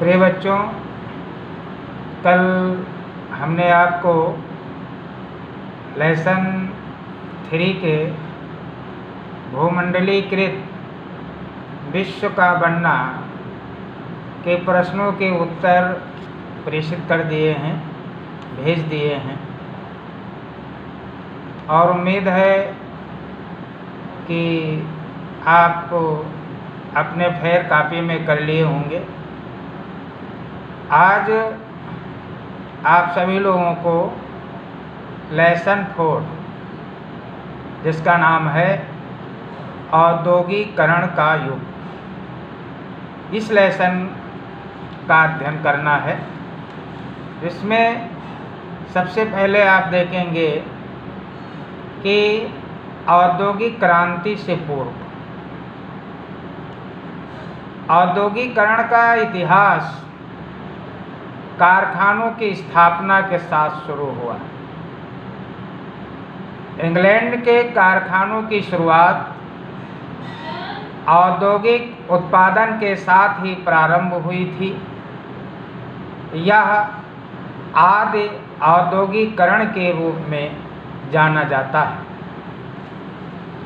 प्रिय बच्चों, कल हमने आपको लेसन 3 के भूमंडलीकृत विश्व का बनना के प्रश्नों के उत्तर प्रेषित कर दिए हैं, भेज दिए हैं और उम्मीद है कि आप अपने फेर कापी में कर लिए होंगे। आज आप सभी लोगों को लेसन 4 जिसका नाम है औद्योगिकरण का युग, इस लेसन का अध्ययन करना है। इसमें सबसे पहले आप देखेंगे कि औद्योगिक क्रांति से पूर्व औद्योगिकरण का इतिहास कारखानों की स्थापना के साथ शुरू हुआ। इंग्लैंड के कारखानों की शुरुआत औद्योगिक उत्पादन के साथ ही प्रारंभ हुई थी। यह आदि औद्योगिकरण के रूप में जाना जाता है।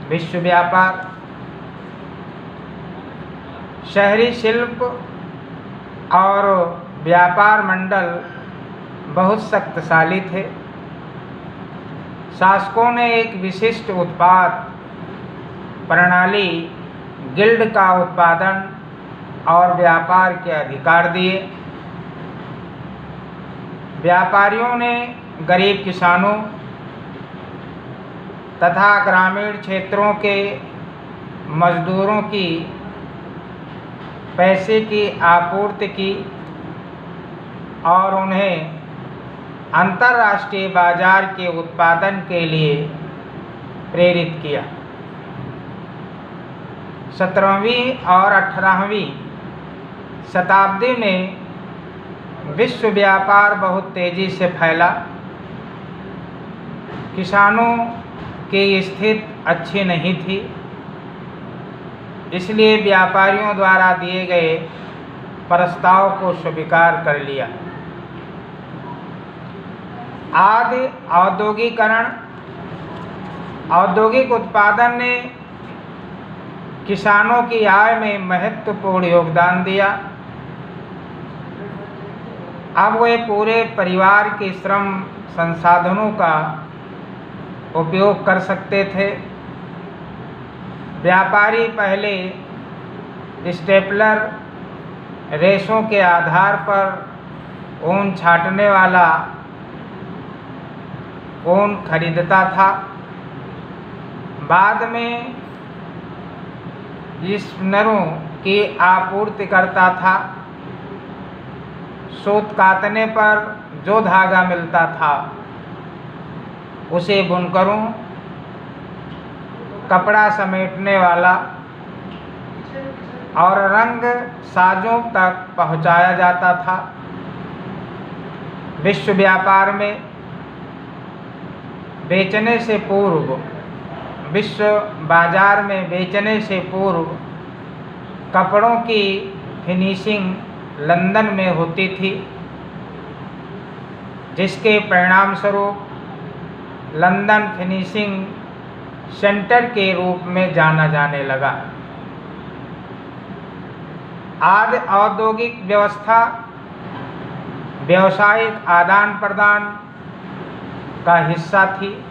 विश्व व्यापार, शहरी शिल्प और व्यापार मंडल बहुत शक्तिशाली थे। शासकों ने एक विशिष्ट उत्पाद प्रणाली गिल्ड का उत्पादन और व्यापार के अधिकार दिए। व्यापारियों ने गरीब किसानों तथा ग्रामीण क्षेत्रों के मजदूरों की पैसे की आपूर्ति की और उन्हें अंतर्राष्ट्रीय बाजार के उत्पादन के लिए प्रेरित किया। 17वीं और 18वीं शताब्दी में विश्व व्यापार बहुत तेज़ी से फैला। किसानों की स्थिति अच्छी नहीं थी, इसलिए व्यापारियों द्वारा दिए गए प्रस्ताव को स्वीकार कर लिया। आदि औद्योगिकरण, औद्योगिक उत्पादन ने किसानों की आय में महत्वपूर्ण योगदान दिया। अब वे पूरे परिवार के श्रम संसाधनों का उपयोग कर सकते थे। व्यापारी पहले स्टेपलर रेशों के आधार पर ऊन छाटने वाला ऊन खरीदता था। बाद में स्पिनरों की आपूर्ति करता था। सूत काटने पर जो धागा मिलता था उसे बुनकरों, कपड़ा समेटने वाला और रंग साजों तक पहुंचाया जाता था। विश्व व्यापार में बेचने से पूर्व, विश्व बाजार में बेचने से पूर्व कपड़ों की फिनिशिंग लंदन में होती थी, जिसके परिणाम स्वरूप लंदन फिनिशिंग सेंटर के रूप में जाना जाने लगा। आदि औद्योगिक व्यवस्था व्यावसायिक आदान प्रदान का हिस्सा थी।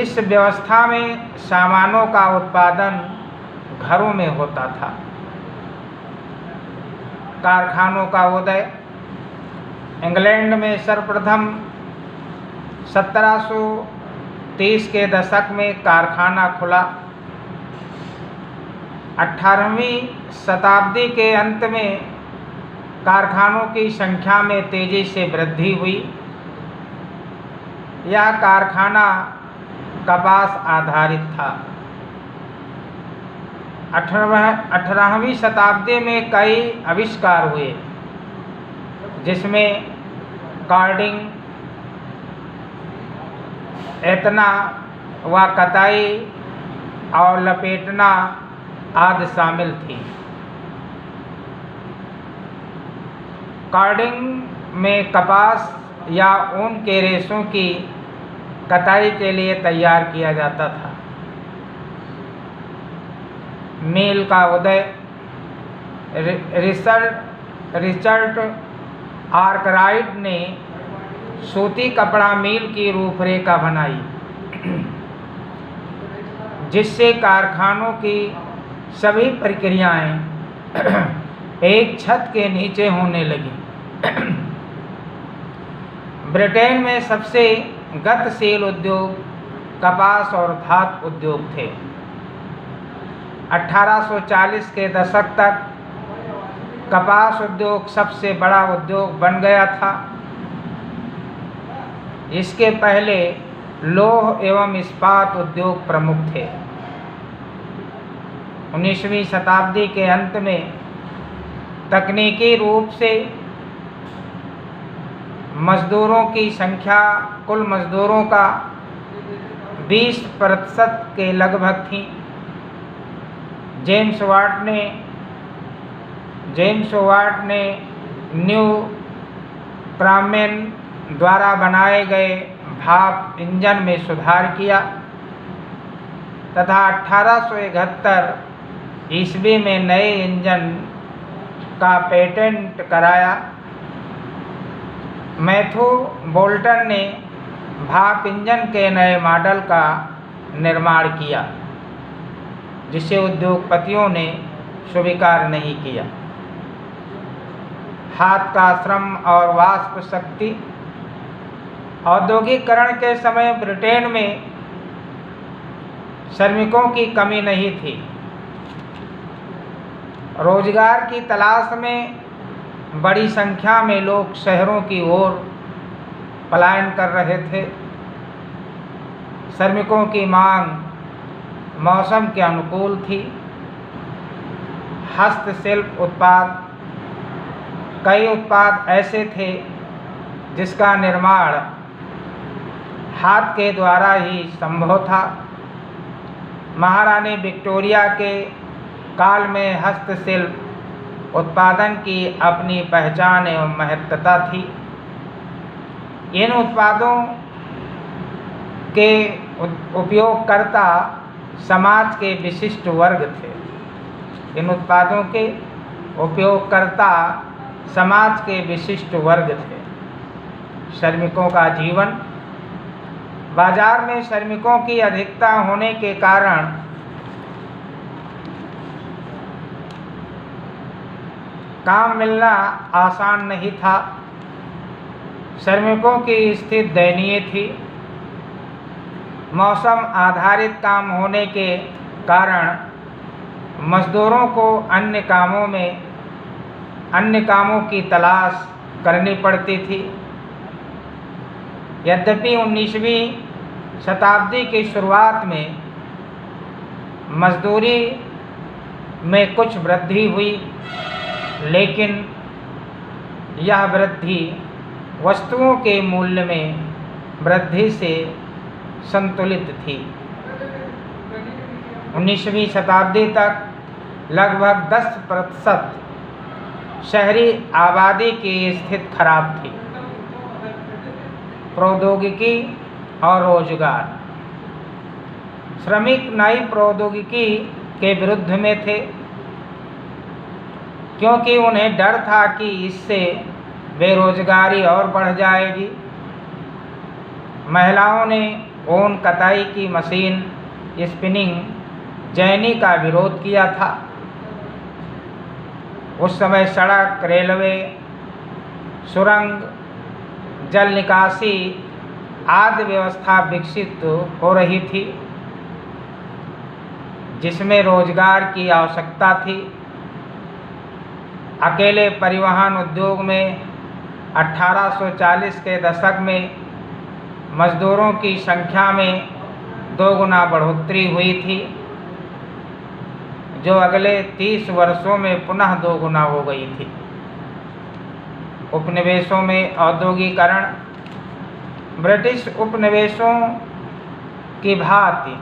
इस व्यवस्था में सामानों का उत्पादन घरों में होता था। कारखानों का उदय, इंग्लैंड में सर्वप्रथम 1730 के दशक में कारखाना खुला। 18वीं शताब्दी के अंत में कारखानों की संख्या में तेजी से वृद्धि हुई। यह कारखाना कपास आधारित था। 18वीं शताब्दी में कई आविष्कार हुए, जिसमें कार्डिंग, एतना व कताई और लपेटना आदि शामिल थी। कार्डिंग में कपास या ऊन के रेशों की कताई के लिए तैयार किया जाता था। मील का उदय। रिचर्ड आर्कराइट ने सूती कपड़ा मील की रूपरेखा बनाई, जिससे कारखानों की सभी प्रक्रियाएं एक छत के नीचे होने लगी। ब्रिटेन में सबसे गतिशील उद्योग कपास और धातु उद्योग थे। 1840 के दशक तक कपास उद्योग सबसे बड़ा उद्योग बन गया था। इसके पहले लौह एवं इस्पात उद्योग प्रमुख थे। 19वीं शताब्दी के अंत में तकनीकी रूप से मजदूरों की संख्या कुल मजदूरों का 20% के लगभग थी। जेम्स वाट ने न्यू क्रामेन द्वारा बनाए गए भाप इंजन में सुधार किया तथा 1871 ईस्वी में नए इंजन का पेटेंट कराया। मैथ्यू बोल्टन ने भाप इंजन के नए मॉडल का निर्माण किया, जिसे उद्योगपतियों ने स्वीकार नहीं किया। हाथ का श्रम और वाष्प शक्ति। औद्योगिकरण के समय ब्रिटेन में श्रमिकों की कमी नहीं थी। रोजगार की तलाश में बड़ी संख्या में लोग शहरों की ओर पलायन कर रहे थे। श्रमिकों की मांग मौसम के अनुकूल थी। हस्तशिल्प उत्पाद। कई उत्पाद ऐसे थे जिसका निर्माण हाथ के द्वारा ही संभव था। महारानी विक्टोरिया के काल में हस्तशिल्प उत्पादन की अपनी पहचान एवं महत्ता थी। इन उत्पादों के उपयोगकर्ता समाज के विशिष्ट वर्ग थे। इन उत्पादों के उपयोगकर्ता समाज के विशिष्ट वर्ग थे। श्रमिकों का जीवन। बाजार में श्रमिकों की अधिकता होने के कारण काम मिलना आसान नहीं था। श्रमिकों की स्थिति दयनीय थी। मौसम आधारित काम होने के कारण मजदूरों को अन्य कामों की तलाश करनी पड़ती थी। यद्यपि 19वीं शताब्दी की शुरुआत में मजदूरी में कुछ वृद्धि हुई, लेकिन यह वृद्धि वस्तुओं के मूल्य में वृद्धि से संतुलित थी। 19वीं शताब्दी तक लगभग 10% शहरी आबादी की स्थिति खराब थी। प्रौद्योगिकी और रोजगार। श्रमिक नई प्रौद्योगिकी के विरुद्ध में थे, क्योंकि उन्हें डर था कि इससे बेरोजगारी और बढ़ जाएगी। महिलाओं ने ऊन कताई की मशीन स्पिनिंग जैनी का विरोध किया था। उस समय सड़क, रेलवे, सुरंग, जल निकासी आदि व्यवस्था विकसित हो रही थी, जिसमें रोजगार की आवश्यकता थी। अकेले परिवहन उद्योग में 1840 के दशक में मजदूरों की संख्या में 2 गुना बढ़ोतरी हुई थी, जो अगले 30 वर्षों में पुनः 2 गुना हो गई थी। उपनिवेशों में औद्योगिकरण। ब्रिटिश उपनिवेशों की भांति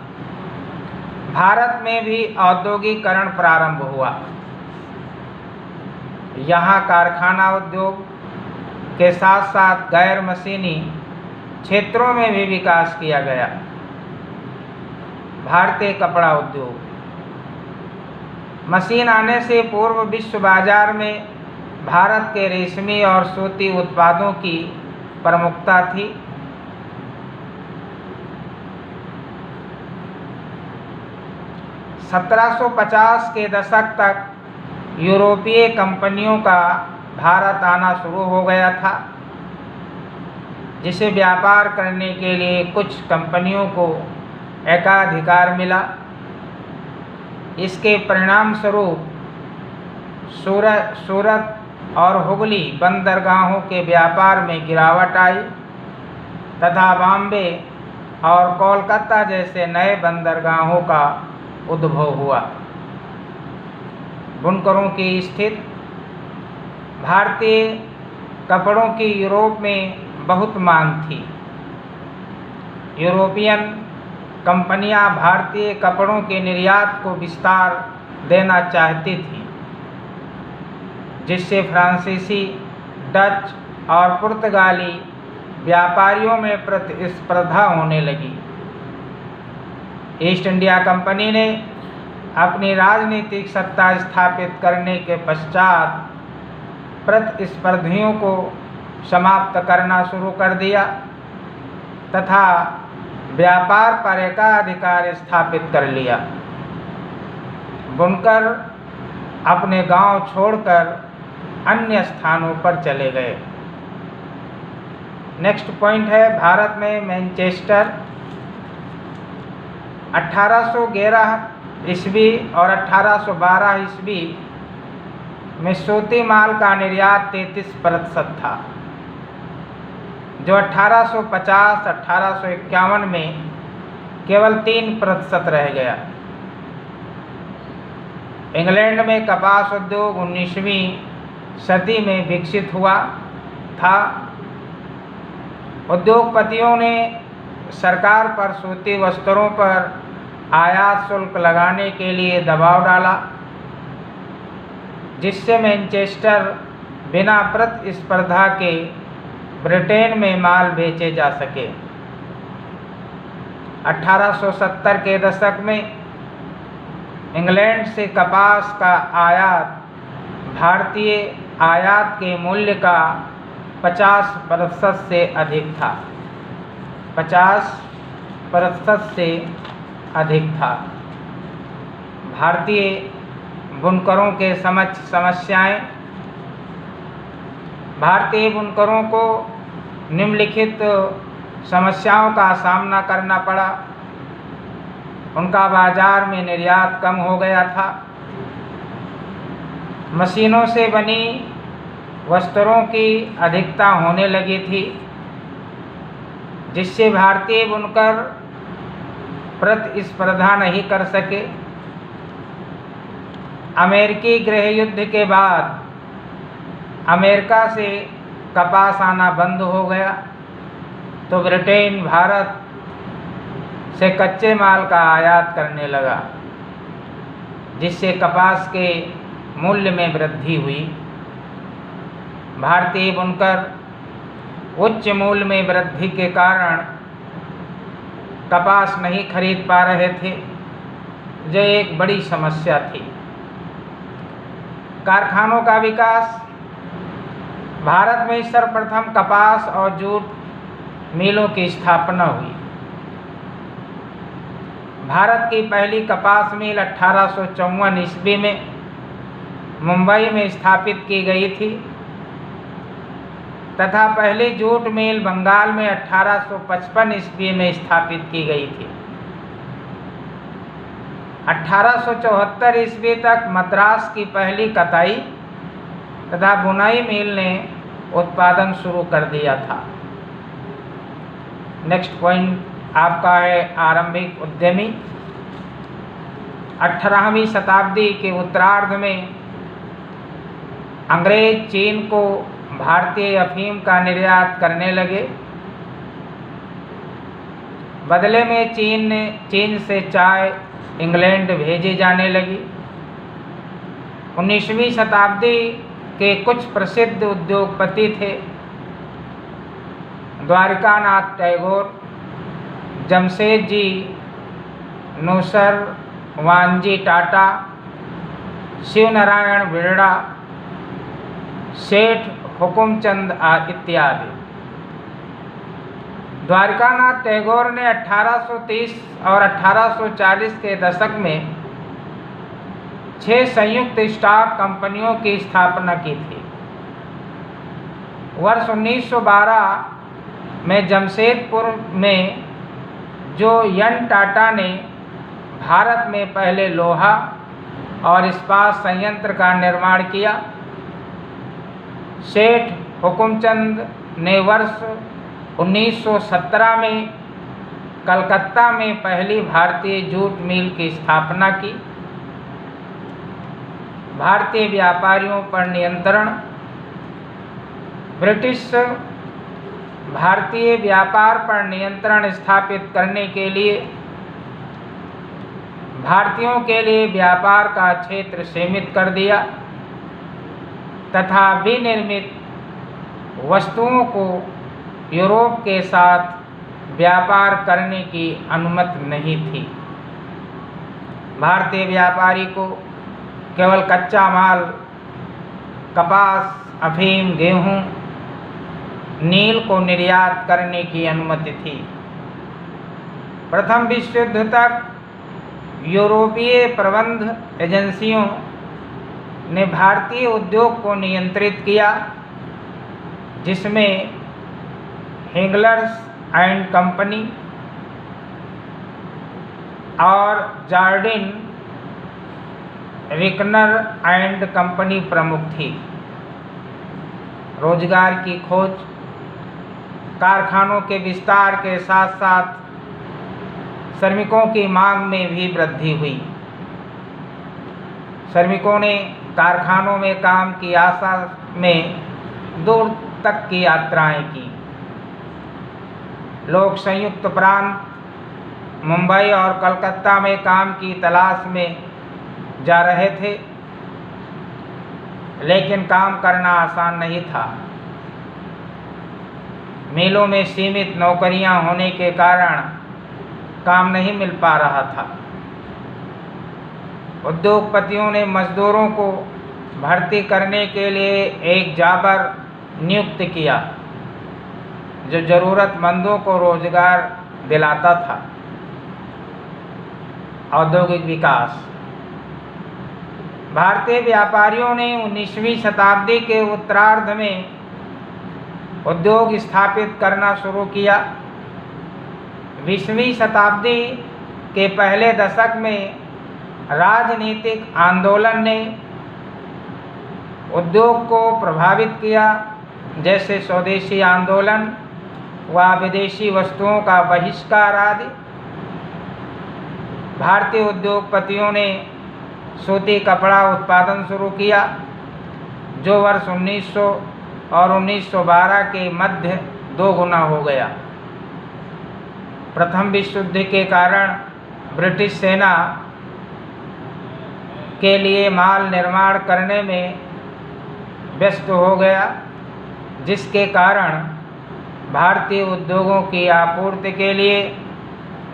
भारत में भी औद्योगिकरण प्रारंभ हुआ। यहाँ कारखाना उद्योग, के साथ साथ गैर मशीनी क्षेत्रों में भी विकास किया गया। भारतीय कपड़ा उद्योग। मशीन आने से पूर्व विश्व बाजार में भारत के रेशमी और सूती उत्पादों की प्रमुखता थी। (1750) के दशक तक यूरोपीय कंपनियों का भारत आना शुरू हो गया था, जिसे व्यापार करने के लिए कुछ कंपनियों को एकाधिकार मिला। इसके परिणाम स्वरूप सूरत और हुगली बंदरगाहों के व्यापार में गिरावट आई तथा बॉम्बे और कोलकाता जैसे नए बंदरगाहों का उद्भव हुआ। बुनकरों की स्थिति। भारतीय कपड़ों की यूरोप में बहुत मांग थी। यूरोपियन कंपनियां भारतीय कपड़ों के निर्यात को विस्तार देना चाहती थीं, जिससे फ्रांसीसी, डच और पुर्तगाली व्यापारियों में प्रतिस्पर्धा होने लगी। ईस्ट इंडिया कंपनी ने अपनी राजनीतिक सत्ता स्थापित करने के पश्चात प्रतिस्पर्धियों को समाप्त करना शुरू कर दिया तथा व्यापार पर एकाधिकार स्थापित कर लिया। बुनकर अपने गांव छोड़कर अन्य स्थानों पर चले गए। नेक्स्ट पॉइंट है भारत में मैनचेस्टर। 1811 ईस्वी और 1812 ईस्वी में सूती माल का निर्यात 33% था, जो 1850-1851 में केवल 3% रह गया। इंग्लैंड में कपास उद्योग 19वीं सदी में विकसित हुआ था। उद्योगपतियों ने सरकार पर सूती वस्त्रों पर आयात शुल्क लगाने के लिए दबाव डाला, जिससे मैनचेस्टर बिना प्रतिस्पर्धा के ब्रिटेन में माल बेचे जा सके। 1870 के दशक में इंग्लैंड से कपास का आयात भारतीय आयात के मूल्य का 50% से अधिक था। 50% से अधिक था। भारतीय बुनकरों के समस्याएं। भारतीय बुनकरों को निम्नलिखित समस्याओं का सामना करना पड़ा। उनका बाजार में निर्यात कम हो गया था। मशीनों से बनी वस्त्रों की अधिकता होने लगी थी, जिससे भारतीय बुनकर प्रतिस्पर्धा नहीं कर सके। अमेरिकी गृह युद्ध के बाद अमेरिका से कपास आना बंद हो गया, तो ब्रिटेन भारत से कच्चे माल का आयात करने लगा, जिससे कपास के मूल्य में वृद्धि हुई। भारतीय बुनकर उच्च मूल्य में वृद्धि के कारण कपास नहीं खरीद पा रहे थे, जो एक बड़ी समस्या थी। कारखानों का विकास। भारत में सर्वप्रथम कपास और जूट मिलों की स्थापना हुई। भारत की पहली कपास मिल 1854 ईस्वी में मुंबई में स्थापित की गई थी तथा पहली जूट मिल बंगाल में 1855 ईस्वी में स्थापित की गई थी। 1874 ईस्वी तक मद्रास की पहली कताई तथा बुनाई मिल ने उत्पादन शुरू कर दिया था। नेक्स्ट पॉइंट आपका है आरंभिक उद्यमी। 18वीं शताब्दी के उत्तरार्ध में अंग्रेज चीन को भारतीय अफीम का निर्यात करने लगे। बदले में चीन से चाय इंग्लैंड भेजी जाने लगी। 19वीं शताब्दी के कुछ प्रसिद्ध उद्योगपति थे द्वारिकानाथ टैगोर, जमशेद जी नौसरवानजी टाटा, शिव नारायण बिरला, सेठ हुकुमचंद इत्यादि। द्वारिकानाथ टैगोर ने 1830 और 1840 के दशक में 6 संयुक्त स्टाफ कंपनियों की स्थापना की थी। वर्ष 1912 में जमशेदपुर में जो एन टाटा ने भारत में पहले लोहा और इस्पात संयंत्र का निर्माण किया, सेठ हुकुमचंद ने वर्ष 1917 में कलकत्ता में पहली भारतीय जूट मिल की स्थापना की। भारतीय व्यापारियों पर नियंत्रण। ब्रिटिश भारतीय व्यापार पर नियंत्रण स्थापित करने के लिए भारतीयों के लिए व्यापार का क्षेत्र सीमित कर दिया तथा विनिर्मित वस्तुओं को यूरोप के साथ व्यापार करने की अनुमति नहीं थी। भारतीय व्यापारी को केवल कच्चा माल, कपास, अफीम, गेहूं, नील को निर्यात करने की अनुमति थी। प्रथम विश्व युद्ध तक यूरोपीय प्रबंध एजेंसियों ने भारतीय उद्योग को नियंत्रित किया, जिसमें हिंगलर्स एंड कंपनी और जार्डिन रिकनर एंड कंपनी प्रमुख थी। रोजगार की खोज। कारखानों के विस्तार के साथ साथ श्रमिकों की मांग में भी वृद्धि हुई। श्रमिकों ने कारखानों में काम की आशा में दूर तक की यात्राएं की। लोग संयुक्त प्रांत, मुंबई और कलकत्ता में काम की तलाश में जा रहे थे, लेकिन काम करना आसान नहीं था। मिलों में सीमित नौकरियां होने के कारण काम नहीं मिल पा रहा था। उद्योगपतियों ने मजदूरों को भर्ती करने के लिए एक जाबर नियुक्त किया, जो जरूरतमंदों को रोजगार दिलाता था। औद्योगिक विकास। भारतीय व्यापारियों ने 19वीं शताब्दी के उत्तरार्ध में उद्योग स्थापित करना शुरू किया। 20वीं शताब्दी के पहले दशक में राजनीतिक आंदोलन ने उद्योग को प्रभावित किया, जैसे स्वदेशी आंदोलन व विदेशी वस्तुओं का बहिष्कार आदि। भारतीय उद्योगपतियों ने सूती कपड़ा उत्पादन शुरू किया, जो वर्ष 1900 और 1912 के मध्य 2 गुना हो गया। प्रथम विश्व युद्ध के कारण ब्रिटिश सेना के लिए माल निर्माण करने में व्यस्त हो गया, जिसके कारण भारतीय उद्योगों की आपूर्ति के लिए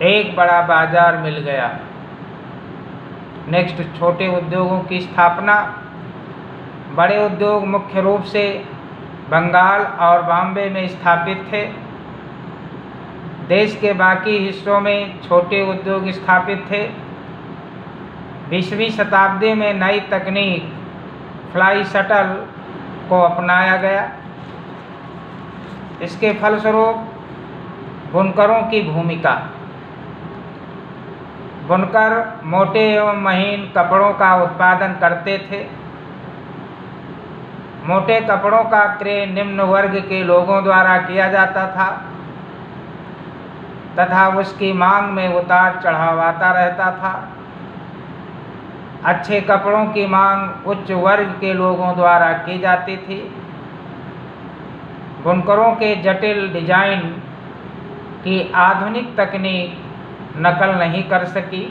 एक बड़ा बाजार मिल गया। नेक्स्ट, छोटे उद्योगों की स्थापना। बड़े उद्योग मुख्य रूप से बंगाल और बॉम्बे में स्थापित थे। देश के बाकी हिस्सों में छोटे उद्योग स्थापित थे। 20वीं शताब्दी में नई तकनीक फ्लाई शटल को अपनाया गया। इसके फलस्वरूप बुनकरों की भूमिका। बुनकर मोटे एवं महीन कपड़ों का उत्पादन करते थे। मोटे कपड़ों का क्रय निम्न वर्ग के लोगों द्वारा किया जाता था तथा उसकी मांग में उतार चढ़ाव आता रहता था। अच्छे कपड़ों की मांग उच्च वर्ग के लोगों द्वारा की जाती थी। बुनकरों के जटिल डिजाइन की आधुनिक तकनीक नकल नहीं कर सकी,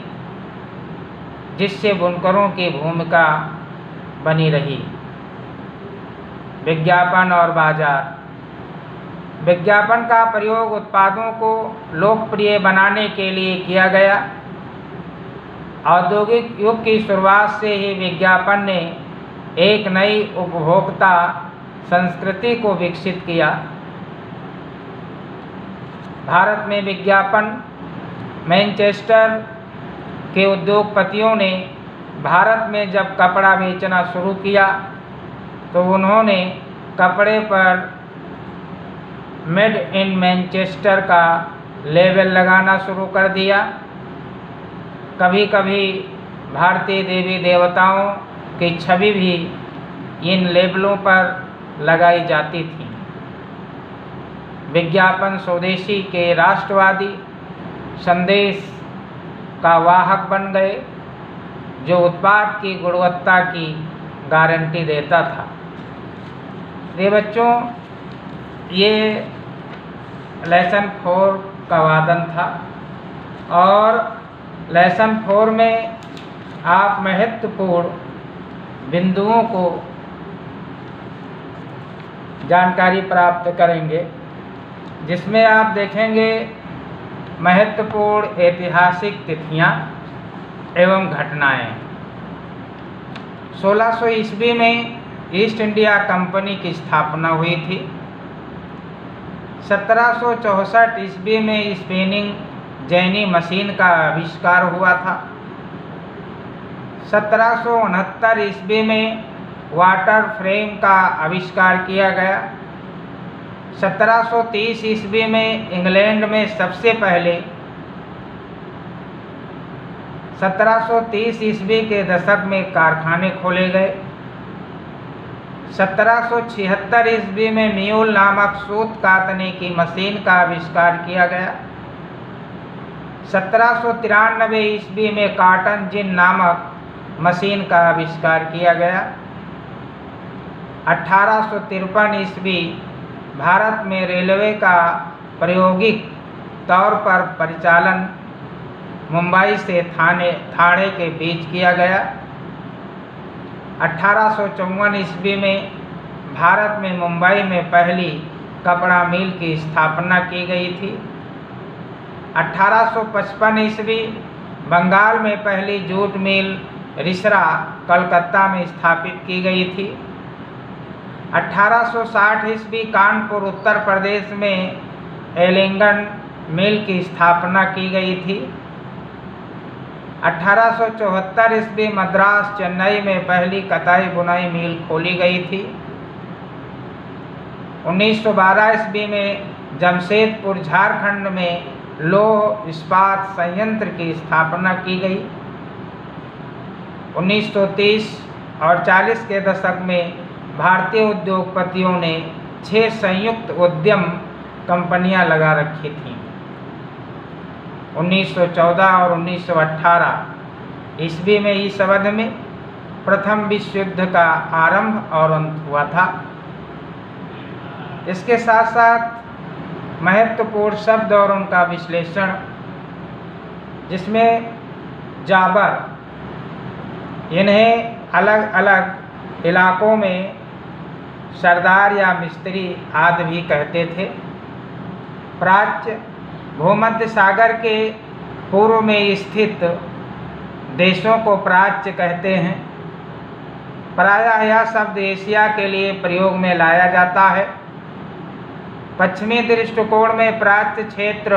जिससे बुनकरों की भूमिका बनी रही। विज्ञापन और बाजार। विज्ञापन का प्रयोग उत्पादों को लोकप्रिय बनाने के लिए किया गया। औद्योगिक युग की शुरुआत से ही विज्ञापन ने एक नई उपभोक्ता संस्कृति को विकसित किया। भारत में विज्ञापन मैनचेस्टर के उद्योगपतियों ने भारत में जब कपड़ा बेचना शुरू किया तो उन्होंने कपड़े पर मेड इन मैनचेस्टर का लेबल लगाना शुरू कर दिया। कभी कभी भारतीय देवी देवताओं की छवि भी इन लेबलों पर लगाई जाती थी। विज्ञापन स्वदेशी के राष्ट्रवादी संदेश का वाहक बन गए, जो उत्पाद की गुणवत्ता की गारंटी देता था। ये बच्चों, ये लेसन 4 का वादन था और लेसन 4 में आप महत्वपूर्ण बिंदुओं को जानकारी प्राप्त करेंगे, जिसमें आप देखेंगे महत्वपूर्ण ऐतिहासिक तिथियां एवं घटनाएं। 1600 ईस्वी में ईस्ट इंडिया कंपनी की स्थापना हुई थी। 1764 ईस्वी में स्पिनिंग जेनी मशीन का आविष्कार हुआ था। 1769 ईस्वी में वाटर फ्रेम का आविष्कार किया गया। 1730 ईस्वी में इंग्लैंड में सबसे पहले 1730 ईस्वी के दशक में कारखाने खोले गए। 1776 ईस्वी में म्यूल नामक सूत काटने की मशीन का आविष्कार किया गया। 1793 ईस्वी में कॉटन जिन नामक मशीन का आविष्कार किया गया। 1853 ईस्वी भारत में रेलवे का प्रायोगिक तौर पर परिचालन मुंबई से ठाणे के बीच किया गया। 1854 ईस्वी में भारत में मुंबई में पहली कपड़ा मिल की स्थापना की गई थी। 1855 ईस्वी बंगाल में पहली जूट मिल रिसरा कलकत्ता में स्थापित की गई थी। 1860 ईस्वी कानपुर उत्तर प्रदेश में एलिंगन मिल की स्थापना की गई थी। 1874 ईस्वी मद्रास चेन्नई में पहली कताई बुनाई मिल खोली गई थी। 1912 ईस्वी में जमशेदपुर झारखंड में लौह इस्पात संयंत्र की स्थापना की गई। 1930 और 40 के दशक में भारतीय उद्योगपतियों ने 6 संयुक्त उद्यम कंपनियां लगा रखी थीं। 1914 और 1918 ईस्वी में इस अवधि में प्रथम विश्व युद्ध का आरंभ और अंत हुआ था। इसके साथ साथ महत्वपूर्ण शब्द और उनका विश्लेषण, जिसमें जाबर, इन्हें अलग अलग इलाकों में सरदार या मिस्त्री आदि भी कहते थे। प्राच्य, भूमध्य सागर के पूर्व में स्थित देशों को प्राच्य कहते हैं। प्रायः यह शब्द एशिया के लिए प्रयोग में लाया जाता है। पश्चिमी दृष्टिकोण में प्राच्य क्षेत्र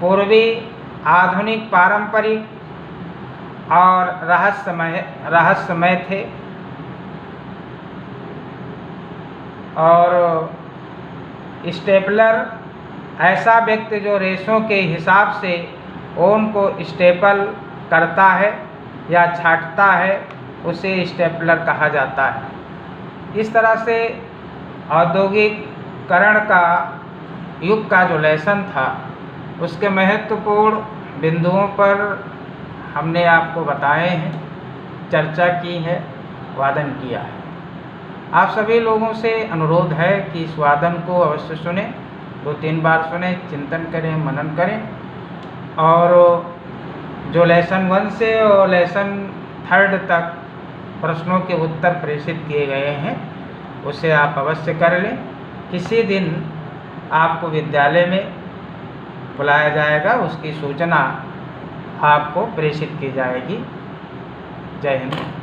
पूर्वी, आधुनिक, पारंपरिक और रहस्यमय थे। और स्टेपलर, ऐसा व्यक्ति जो रेशों के हिसाब से ऊन को स्टेपल करता है या छांटता है, उसे स्टेपलर कहा जाता है। इस तरह से औद्योगिकरण का युग का जो लेसन था, उसके महत्वपूर्ण बिंदुओं पर हमने आपको बताए हैं, चर्चा की है, वादन किया है। आप सभी लोगों से अनुरोध है कि इस वादन को अवश्य सुने, 2-3 बार सुने, चिंतन करें, मनन करें। और जो लेसन 1 से और लेसन 3 तक प्रश्नों के उत्तर प्रेषित किए गए हैं, उसे आप अवश्य कर लें। किसी दिन आपको विद्यालय में बुलाया जाएगा, उसकी सूचना आपको प्रेषित की जाएगी। जय हिंद।